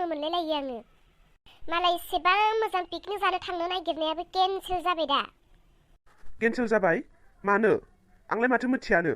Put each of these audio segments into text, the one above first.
बुंनो मोनलायलायो आङो। मालाय एसेबां मोजां पिकनिक जानो थांनो नागिरनायाबो केनसेल जाबाय दा। केनसेल जाबाय? मानो? आंलाय माथो मिथियानो।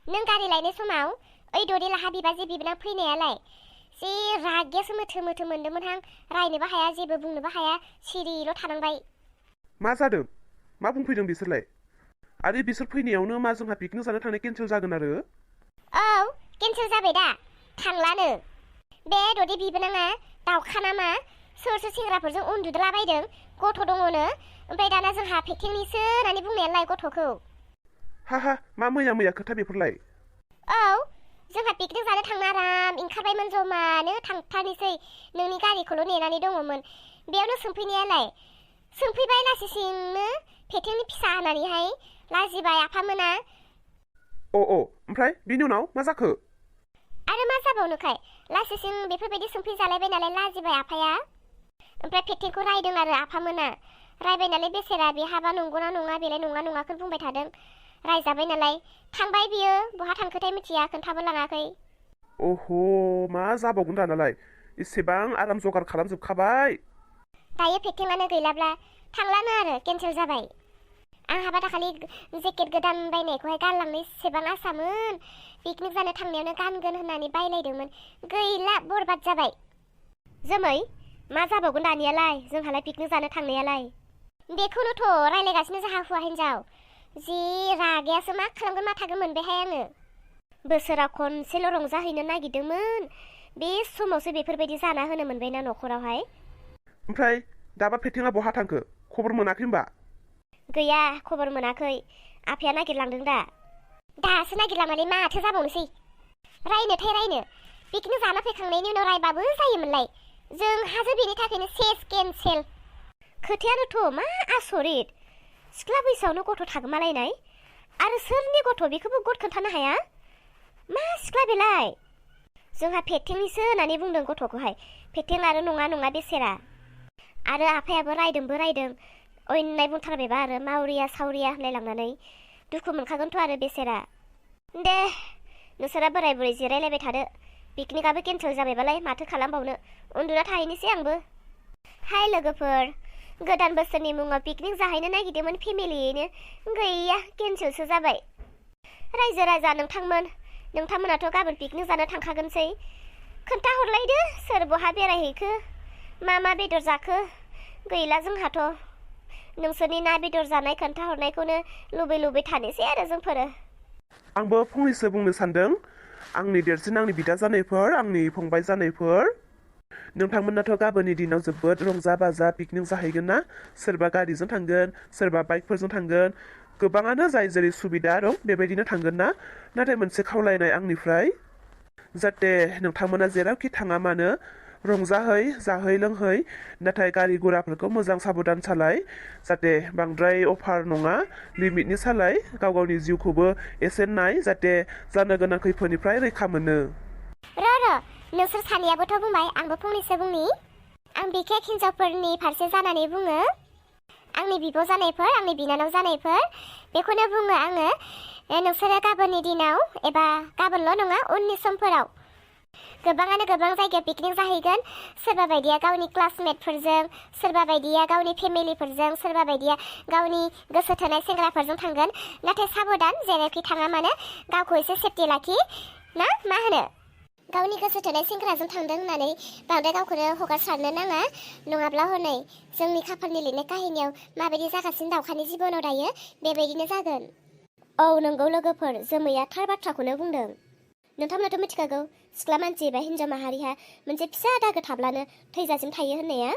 नों गारि लायनाय समाव ओइ ददेलाहा बिबाजै बिबोनां फैनायालाय जि रागायासो मोथो मोथो मोनदोंमोनहां। रायनोबो हाया, जेबो बुंनोबो हाया, सिरिल' थानांबाय। मा जादों? मा बुंफैदों बिसोरलाय? आरो बिसोर फैनायावनो मा जोंहा पिकनिक जानो थांनाय केनसेल जागोन आरो? औ, केनसेल जाबाय दा। थांलानो। बे ददे बिबोनाङा दाउखा नामा? सोर सोर सेंग्राफोरजों उन्दुदलाबायदों, गथ' दङनो। ओमफ्राय दाना जोंहा पेकिंनिसो होननानै बुंनायालाय गथ'खौ। हा मा मैया खोथा बेफोरलाय? औ, जोंहा पिकनिक जानो थांनो आराम ओंखारबायमोन जमानो थांथारनोसै। नोंनि गारिखौल' नेनानै दङमोन। बेयावनो सोंफैनायालाय सोंफैबाय लासिंसिंनो पेकिंनि फिसा होननानैहाय लाजिबाय आफामोना। ओमफ्राय बिनि उनाव मा जाखो? आरो मा जाबावनोखाय, लासिंसिं बेफोरबायदि सोंफैजालायबाय नालाय लाजिबाय आफाया। ओमफ्राय पेकिंखौ रायदों आरो आफामोना। रायबाय नालाय बेसेरा बेहाबा नंगौना नङा बेलाय नङाखौनो बुंबाय थादों। रायजाबाय नालाय थांबाय बियो। बहा थांखोथाय मिथिया, खोन्थाबो लाङाखै। मा जाबावगोन दानालाय? इसेबां आराम जगार खालामजोबखाबाय। दायो पेकिंआनो गैलाब्ला थांलानो आरो, केनसेल जाबाय। आंहाबा दाखालि जेकेट गोदान बायनायखौहाय गानलांनो इसेबां आसामोन। पिकनिक जानो थांनायावनो गानगोन होननानै बायलायदोंमोन। गैला, बरबाद जाबाय। जोमै, मा जाबावगोन दानियालाय? जोंहालाय पिकनिक जानो थांनायालाय? बेखौनोथ' रायलायगासिनो जाहा हौवा हिन्जाव। जि रागायासो मा खालामगोन मा थागोन मोनबायहाय आङो। बोसोराव खनसेल' रंजाहैनो नागिरदोंमोन, बे समावसो बेफोरबायदि जाना होनो मोनबायना न'खरावहाय। ओमफ्राय दाबा पेकिंआ बहा थांखो? खबर मोनाखै होनबा? गैया, खबर मोनाखै। आफाया नागिरलांदों दा। दासो नागिरलांनानै माथो जाबावनोसै। रायनोथाय रायनो। पिकनिक जाना फैखांनायनि उनाव रायबाबो जायोमोनलाय। जोंहासो बेनि थाखायनो सेस केनसेल। खोथायानोथ' मा आसरित। सिख्ला बैसोआवनो गथ' थागोमालायनाय। आरो सोरनि गथ' बेखौबो गद खोन्थानो हाया। मा सिख्ला बेलाय? जोंहा पेकिंनिसो होननानै बुंदों गथ'खौहाय। पेकिं आरो नङा बेसेरा। आरो आफायाबो रायदों। अयनाय बुंथारबायबा आरो मावरिया सावरिया होनलायलांनानै। दुखु मोनखागोनथ' आरो बेसेरा। दे, नोंसोरा बोराय बुरै जिरायलायबाय थादो। पिकनिकआबो केनसेल जाबायबालाय माथो खालामबावनो। उन्दुना थाहैनोसै आंबो। हाय लोगोफोर, गोदान बोसोरनि मुङाव पिकनिक जाहैनो नागिरदोंमोन फेमिलियैनो। गैया, केनसेलसो जाबाय। रायजो राजा नोंथांमोनाथ' गाबोन पिकनिक जानो थांखागोनसै। खोन्थाहरलायदो सोर बहा बेरायहैखो, मा बेदर जाखो। गैला जोंहाथ'। नोंसोरनि ना बेदर जानाय खोन्थाहरनायखौनो लुबै थानोसै आरो जोंफोरो। आंबो फंनैसो बुंनो सानदों। आंनि देरसिन, आंनि बिदा जानायफोर, आंनि फंबाय जानायफोर, नोंथांमोनाथ' गाबोननि दिनाव जोबोद रंजा बाजा पिकनिक जाहैगोन ना? सोरबा गारिजों थांगोन, सोरबा बाइकफोरजों थांगोन। गोबाङानो जाय जेरै सुबिदा दं बेबायदिनो थांगोन ना? नाथाय मोनसे खावलायनाय आंनिफ्राय, जाहाथे नोंथांमोना जेरावखि थाङा मानो रंजाहै, जाहै लोंहै, नाथाय गारि गुराफोरखौ मोजां साबधान सालाय। जाहाथे बांद्राय अभार नङा, लिमिटनि सालाय। गावनि जिउखौबो एसे नाय, जाहाथे जानो गोनां खैफोदनिफ्राय रैखा मोनो। र' नोंसोर सानैयाबोथ' बुंबाय, आंबो फंनैसो बुंनि। आं बिखेक हिन्जावफोरनि फारसे जानानै बुङो। आंनि बिब' जानायफोर, आंनि बिनानाव जानायफोर, बेखौनो बुङो आङो। नोंसोरो गाबोननि दिनाव, एबा गाबोनल' नङा उननि समफोराव गोबाङानो गोबां जायगायाव पिकनिक जाहैगोन। सोरबा बायदिया गावनि क्लासमेटफोरजों, सोरबा बायदिया गावनि फेमिलिफोरजों, सोरबा बायदिया गावनि गोसो थोनाय सेंग्राफोरजों थांगोन। नाथाय साबधान, जेरावखि थाङा मानो गावखौ एसे सेफटि लाखि ना, मा होनो? गावनि गोसो थोनाय सेंग्राजों थांदों होननानै बांद्राय गावखौनो हगारसारनो नाङा। नङाब्ला हनै जोंनि खाफालनि लिरनाय काहिनियाव माबायदि जागासिनो दाउखानि जिबनाव दायो बेबायदिनो जागोन। औ नंगौ लोगोफोर, जोमैया थार बाथ्राखौनो बुंदों। नोंथांमोनाथ' मिथिखागौ, सिख्ला मानसि एबा हिन्जाव माहारिहा मोनसे फिसा दागो थाब्लानो थैजासिम थायो होननाया।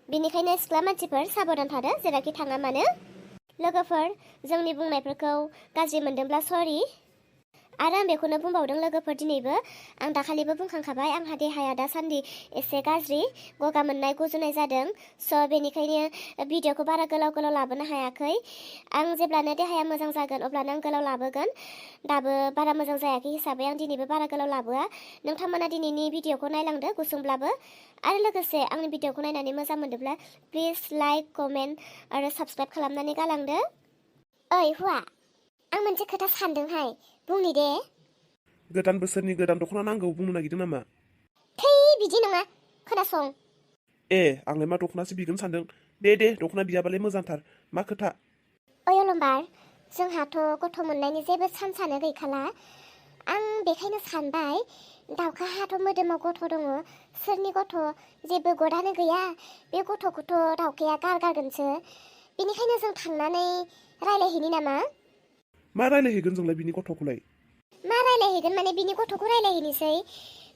बेनिखायनो सिख्ला मानसिफोर साबधान थादो, जेरावखि थाङा मानो। लोगोफोर, जोंनि बुंनायफोरखौ गाज्रि मोनदोंब्ला सरि। आरो आं बेखौनो बुंबावदों लोगोफोर, दिनैबो आं दाखालिबो बुंखांखाबाय, आंहा देहाया दासान्दि एसे गाज्रि, गगा मोननाय गुजुनाय जादों। स' बेनिखायनो भिडिअखौ बारा गोलाव लाबोनो हायाखै। आं जेब्लानो देहाया मोजां जागोन अब्लानो आं गोलाव लाबोगोन। दाबो बारा मोजां जायाखै हिसाबै आं दिनैबो बारा गोलाव लाबोआ। नोंथांमोना दिनैनि भिडिअखौ नायलांदो गुसुंब्लाबो। आरो लोगोसे आंनि भिडिअखौ नायनानै मोजां मोनदोंब्ला प्लिज लाइक, कमेन्ट आरो साबस्क्राइब खालामनानै गालांदो। ओइ हुवा, आं मोनसे खोथा सानदोंहाय, बुंनि दे। गोदान बोसोरनि गोदान दख'ना नांगौ बुंनो नागिरदों नामा? थै, बिदि नङा। खोनासं। आंलाय मा दख'नासो बिगोन सानदों। दे दख'ना बियाबालाय मोजांथार। मा खोथा? ओइ अलंबार, जोंहाथ' गथ' मोननायनि जेबो चान्सआनो गैखाला। आं बेखायनो सानबाय, दाउखाहाथ' मोदोमाव गथ' दङ, सोरनि गथ' जेबो गदानो गैया, बे गथ'खौथ' दाउखाया गारगारगोनसो। बेनिखायनो जों थांनानै रायलायहैनि नामा? मा रायलायहैगोन जोंलाय बिनि गथ'खौलाय? मा रायलायहैगोन माने बिनि गथ'खौ रायलायहैनोसै।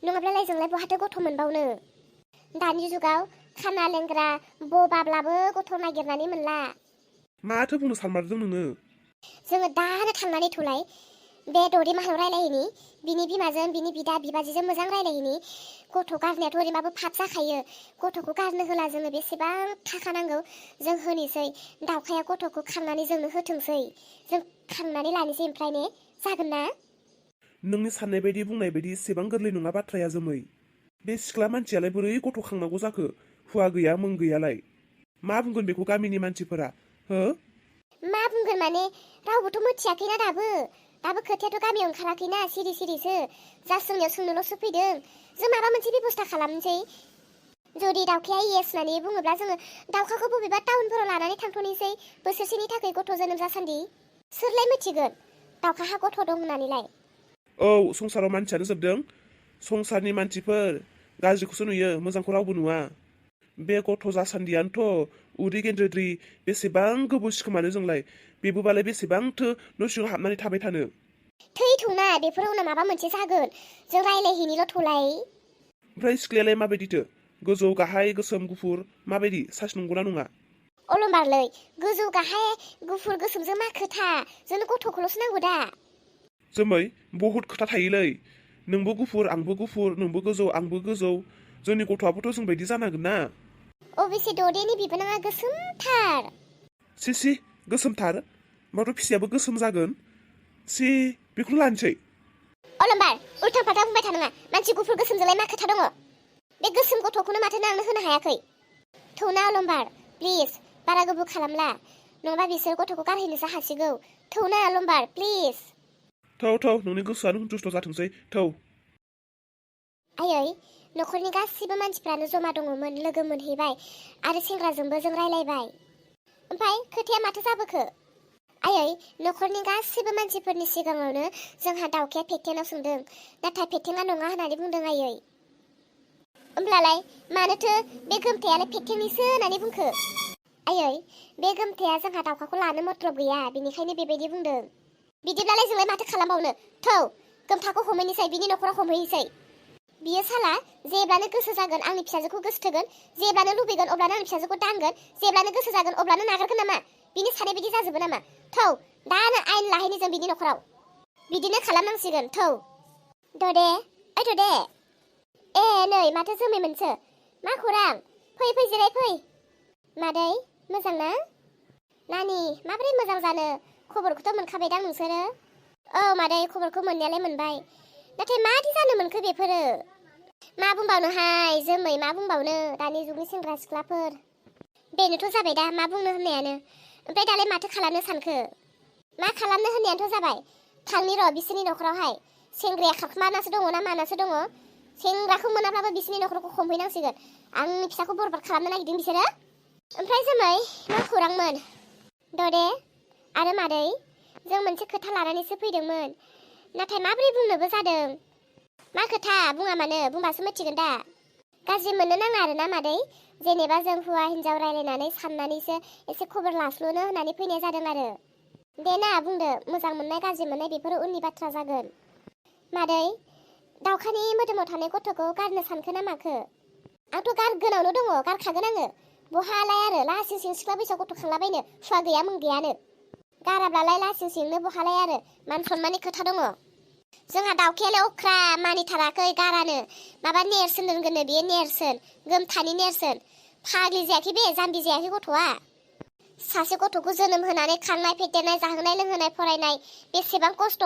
नङाब्लालाय जोंलाय बहाथो गथ' मोनबावनो। दानि जुगाव खाना लेंग्रा बबाब्लाबो गथ' नागिरनानै मोनला। माथो बुंनो सानमारदों नोङो? जोङो दानो थांनानै थौलाय बे दौरि माहायाव रायलायहैनि, बिनि बिमाजों बिनि बिदा बिबाजैजों मोजां रायलायहैनि। गथ' गारनायाथ' ओरैबाबो पाप जाखायो। गथ'खौ गारनो होला जोङो, बेसेबां थाखा नांगौ जों होनोसै। दाउखाया गथ'खौ खांनानै जोंनो होथोंसै, जों खांनानै लानोसै ओमफ्राय ने, जागोन ना? नोंनि साननाय बायदि बुंनाय बायदि एसेबां गोरलै नङा बाथ्राया जोमै। बे सिख्ला मानसियालाय बोरै गथ' खांनांगौ जाखो? हुवा गैया मों गैयालाय। मा बुंगोन बेखौ गामिनि मानसिफोरा? हो? मा बुंगोन माने, रावबोथ' मिथियाखैना दाबो खोथायाथ' गामियाव ओंखाराखैना, सिरि सिरिसो। जास्ट जोंनियाव सोंनोल'सो फैदों। जों माबा मोनसे बेबस्था खालामनोसै। जुदि दाउखाया येस होननानै बुङोब्ला जोङो दाउखाखौ बबेबा टाउनफोराव लानानै थांथ'नोसै, बोसोरसेनि थाखाय गथ' जोनोम जासान्दि। सोरलाय मिथिगोन दाउखाहा गथ' दं होननानैलाय? औ, संसाराव मानसियानो जोबदों। संसारनि मानसिफोर गाज्रिखौसो नुयो, मोजांखौ रावबो नुवा। बे गथ' जासान्दियानोथ' उदै गेन्द्रिद्रि बेसेबां गोबाव सिखोमानो जोंलाय। बेबोबालाय बेसेबांथो न' सिङाव हाबनानै थाबाय थानो। थैथौना, बेफोर उनाव माबा मोनसे जागोन। जों रायलायहैनिल' थौलाय। ओमफ्राय सिख्लायालाय माबायदिथो? गोजौ गाहाय गोसोम गुफुर माबायदि? साइस नंगौना नङा? अलंबारलै, गोजौ गाहाय गुफुर गोसोमजों मा खोथा? जोंनो गथ'खौल'सो नांगौ दा। जोमै, बहुद खोथा थायोलै। नोंबो गुफुर आंबो गुफुर, नोंबो गोजौ आंबो गोजौ। जोंनि गथ'आबोथ' जोंबायदि जानांगोन ना। अबेसे ददेनि बिबोनाङा गोसोमथार। सि गोसोमथार? होमबाथ' फिसायाबो गोसोम जागोन। बेखौनो लानोसै। अलंबार, उल्था फाल्था बुंबाय थानाङा। मानसि गुफुर गोसोमजोंलाय मा खोथा दङ? बे गोसोम गथ'खौनो माथो नोंनो होनो हायाखै? थौना अलंबार, प्लिज, बारा गोबाव खालामला, नङाबा बिसोर गथ'खौ गारहैनोसो हासिगौ। थौना अलंबार, प्लिज। थौ नोंनि गोसोआनो हुन्थुस्थ' जाथोंसै, थौ। आयै, न'खरनि गासिबो मानसिफ्रानो जमा दङमोन, लोगो मोनहैबाय आरो सेंग्राजोंबो जों रायलायबाय। ओमफ्राय खोथाया माथो जाबोखो? आयै, न'खरनि गासिबो मानसिफोरनि सिगाङावनो जोंहा दाउखाया फेथेनाव सोंदों, नाथाय फेथेङा नङा होननानै बुंदों आयै। होमब्लालाय मानोथो बे गोमथायालाय फेथेंनिसो होननानै बुंखो? आयै, बे गोमथाया जोंहा दाउखाखौ लानो मतलब गैया, बेनिखायनो बेबायदि बुंदों। बिदिब्लालाय जोंलाय माथो खालामबावनो? थौ, गोमथाखौ हमहैनोसै, बिनि न'खराव हमहैनोसै। बियो साला जेब्लानो गोसो जागोन आंनि फिसाजोखौ गोसोथोगोन, जेब्लानो लुबैगोन अब्लानो आंनि फिसाजोखौ दांगोन, जेब्लानो गोसो जागोन अब्लानो नागारगोन नामा? बिनि साननाय बायदि जाजोबो नामा? थौ, दानो आयेन लाहैनो जों बिनि न'खराव। बिदिनो खालामनांसिगोन, थौ। ददे, ओइ ददे। नै माथो जोमै मोनसो? मा खौरां? फै जिराय फै। मादै, मोजां ना? नानि, माबोरै मोजां जानो? खबरखौथ' मोनखाबायदां नोंसोरो? औ मादै, खबरखौ मोननायालाय मोनबाय। नाथाय मादि जानो मोनखो बेफोरो? मा बुंबावनोहाय जोमै, मा बुंबावनो, दानि जुगनि सेंग्रा सिख्लाफोर। बेनोथ' जाबाय दा, मा बुंनो होननायानो। ओमफ्राय दालाय माथो खालामनो सानखो? मा खालामनो होननायानोथ' जाबाय, थांनि र' बिसोरनि न'खरावहाय। सेंग्राया खारखुमानासो दङ ना मानासो दङ? सेंग्राखौ मोनाब्लाबो बिसोरनि न'खरखौ हमहैनांसिगोन। आंनि फिसाखौ बरबाद खालामनो नागिरदों बिसोरो। ओमफ्राय जोमै, मा खौरांमोन? ददे आरो मादै, जों मोनसे खोथा लानानैसो फैदोंमोन, नाथाय माबोरै बुंनोबो जादों। मा खोथा? बुङा मानो, बुंबासो मिथिगोन दा। गाज्रि मोननो नाङा आरोना मादै, जेनेबा जों हौवा हिन्जाव रायलायनानै साननानैसो एसे खबर लास्ल'नो होननानै फैनाय जादों आरो। दे ना बुंदो, मोजां मोननाय गाज्रि मोननाय बेफोरो उननि बाथ्रा जागोन। मादै, दाउखानि मोदोमाव थानाय गथ'खौ गारनो सानखो ना माखो? आंथ' गारगोनावनो दङ, गारखागोन आङो। बहालाय आरो लासिं सिं सिख्ला बैसोआव गथ' खांलाबायनो, हुवा गैया मों गैयानो। गाराब्लालाय लासिं सिंनो बहालाय आरो, मान सनमाननि खोथा दङ। जोंहा दाउखायालाय अख्रा मानिथाराखै, गारानो। माबा नेरसोन दोनगोननो, बेयो नेरसोन, गोमथानि नेरसोन। फाग्लि जायाखै बे, जाम्बि जायाखै गथ'आ। सासे गथ'खौ जोनोम होनानै खांनाय फेदेरनाय जाहोनाय लोंहोनाय फरायनाय बेसेबां खस्थ',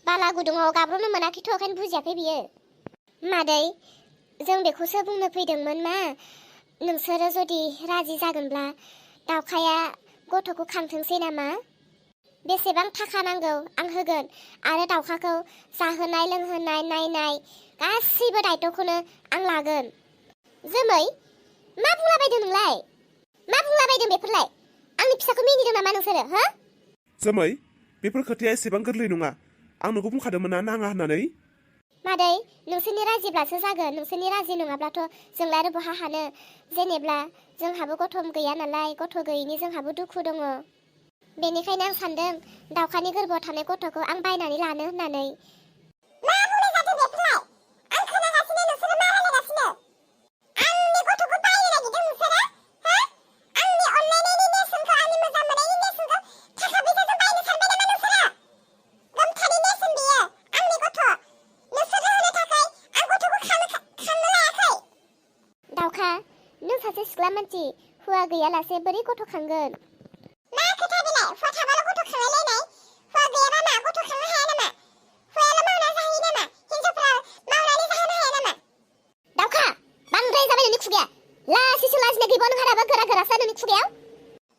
बाला गुदुङाव गाब्र'नो मोनाखैथ' ओंखायनो बुजियाखै बियो। मादै, जों बेखौसो बुंनो फैदोंमोन मा, नोंसोरो जुदि राजि जागोनब्ला दाउखाया गथ'खौ खांथोंसै नामा? बेसेबां थाखा नांगौ आं होगोन, आरो दाउखाखौ जाहोनाय लोंहोनाय नायनाय गासैबो दायथ'खौनो आं लागोन। जोमै मा बुंलाबायदों नोंलाय? मा बुंलाबायदों बेफोरलाय? आंनि फिसाखौ मिनिदों नामा नोंसोरो हो? जोमै बेफोर खोथाया एसेबां गोरलै नङा। आं नोंखौ बुंखादोंमोन ना नाङा होननानै। मादै नोंसोरनि राजिब्लासो जागोन। नोंसोरनि राजि नङाब्लाथ' जोंलाय आरो बहा हानो। जेनेब्ला जोंहाबो गथ' गैया नालाय, गथ' गैयिनि जोंहाबो दुखु दङ। बेनिखायनो आं सानदों दाउखानि गोरबोआव थानाय गथ'खौ आं बायनानै लानो होननानै। मा बुंनाय जादों बेफोरलाय? आं खोनागासिनो नोंसोरो मा रायलायगासिनो? आंनि गथ'खौ बायनो नागिरदों नोंसोरो? हो? आंनि अनलायनायनि नेरसोनखौ, आंनि मोजां मोननायनि नेरसोनखौ थाखा फैसाजों बायनो सानबाय नामा नोंसोरो? गोमथानि नेरसोन बियो, आंनि गथ'। नोंसोरनो होनो थाखाय आं गथ'खौ खांनो लायाखै। दाउखा, नों सासे सिख्ला मानसि, हौवा गैयालासे बोरै गथ' खांगोन? मा खोथा बेलाय? हौवा थाबाल' गथ' खांलायलायनाय? हौवा गैयाबा मा गथ' खांनो हाया नामा? हौवायाल' मावना जाहैयो नामा? हिनजावफ्रा मावनानै जाहोनो हाया नामा? दाउखा, बांद्राय जाबाय नोंनि खुगाया। लासिसो लाजिनाय गैबावा नोंहा दाबो गोरा गोरासो नोंनि खुगायाव?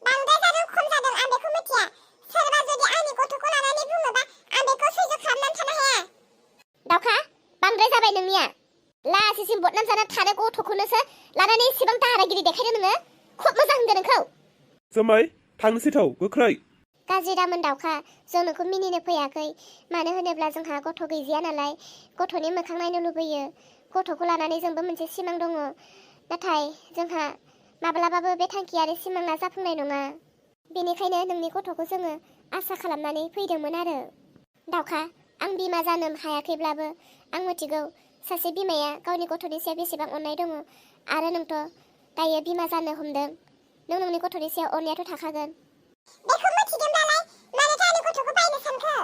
बांद्राय जादों खम जादों आं बेखौ मिथिया। सोरबा जुदि आंनि गथ'खौ लानानै बुङोबा आं बेखौ सैज' खालामनानै थानो हाया। दाउखा, बांद्राय जाबाय नोंनिया। लासिसिम बदनाम जाना थानो गथ'खौनोसो लानानै एसेबां दाहारागिरि देखायदों नोङो। खुब मोजां होनदों नोंखौ। जोमै थांनोसै थौ गोख्रै। गाज्रि दामोन दाउखा, जों नोंखौ मिनिनो फैयाखै। मानो होनोब्ला जोंहा गथ' गैजाया नालाय, गथ'नि मोखां नायनो लुबैयो। गथ'खौ लानानै जोंबो मोनसे सिमां दङ। नाथाय जोंहा माब्लाबाबो बे थांखि आरो सिमाङा जाफुंनाय नङा। बेनिखायनो नोंनि गथ'खौ जोङो आसा खालामनानै फैदोंमोन आरो। दाउखा, आं बिमा जानो हायाखैब्लाबो आं मिथिगौ सासे बिमाया गावनि गथ'नि सायाव बेसेबां अननाय दङ। आरो नोंथ' दायो बिमा जानो हमदों। नों नोंनि गथ'नि सायाव अननायाथ' थाखागोन। बेखौ मिथिदोंब्लालाय मानोथो आंनि गथ'खौ बायनो सानखो?